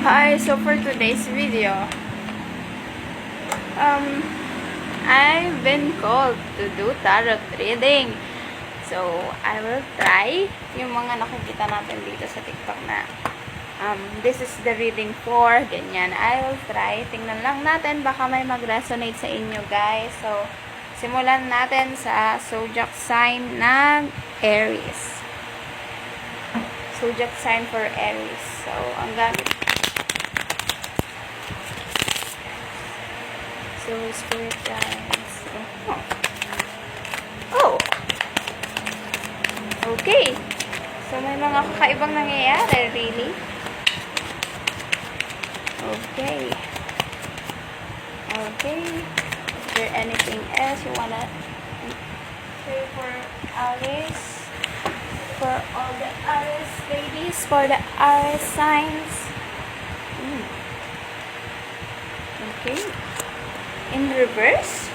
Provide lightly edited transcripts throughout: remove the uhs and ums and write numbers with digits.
Hi, so for today's video, I've been called to do tarot reading. So, I will try yung mga nakikita natin dito sa TikTok na this is the reading for, ganyan. I will try. Tingnan lang natin, baka may mag-resonate sa inyo, guys. So, simulan natin sa zodiac sign ng Aries. Zodiac sign for Aries. So, ang gamit. So, spirit guys. Oh! Okay. So, may mga kakaibang nangyayari, really? Okay. Okay. Is there anything else you wanna say for Aries? For all the Aries ladies, for the Aries signs. Okay. In reverse?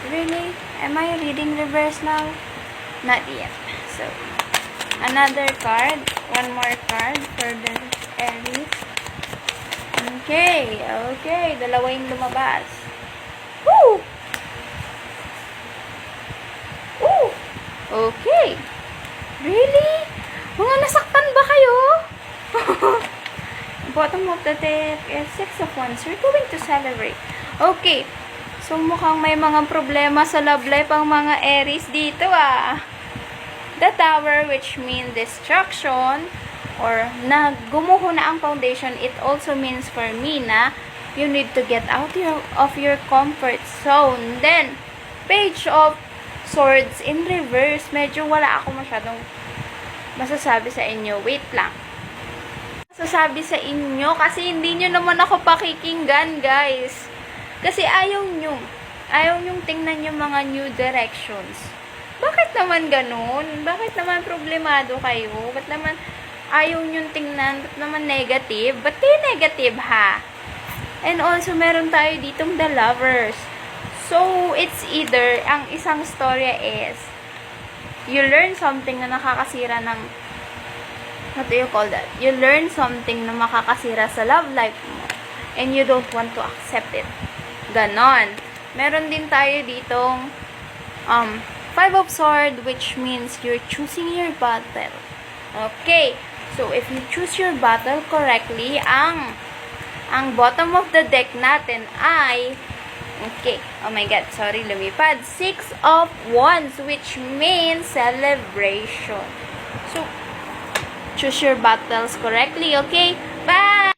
Really? Am I reading reverse now? Not yet. So, another card. One more card for the Aries. Okay. Okay. Dalawa yung lumabas. Woo! Woo! Okay. Really? Mga nasaktan ba kayo? Bottom of the deck is Six of Wands. We're going to celebrate. Okay. So, mukhang may mga problema sa love life ang mga Aries dito The Tower, which means destruction, or na gumuho na ang foundation, it also means for me na you need to get out of your comfort zone. Then, Page of Swords in reverse. Medyo wala ako masyadong masasabi sa inyo. Wait lang. Masasabi sa inyo kasi hindi nyo naman ako pakikinggan, guys. Kasi ayaw nyong tingnan yung mga new directions. Bakit naman ganun? Bakit naman problemado kayo? Ba't naman ayaw nyong tingnan? Ba't naman negative? Ba't kayo negative, ha? And also, meron tayo ditong The Lovers. So, it's either, ang isang storya is, you learn something na nakakasira ng, what do you call that? You learn something na makakasira sa love life mo. And you don't want to accept it. Ganon. Meron din tayo ditong Five of Swords, which means you're choosing your battle. Okay. So, if you choose your battle correctly, ang bottom of the deck natin ay, okay, oh my god, sorry, lumipad. Six of Wands, which means celebration. So, choose your battles correctly, okay? Bye!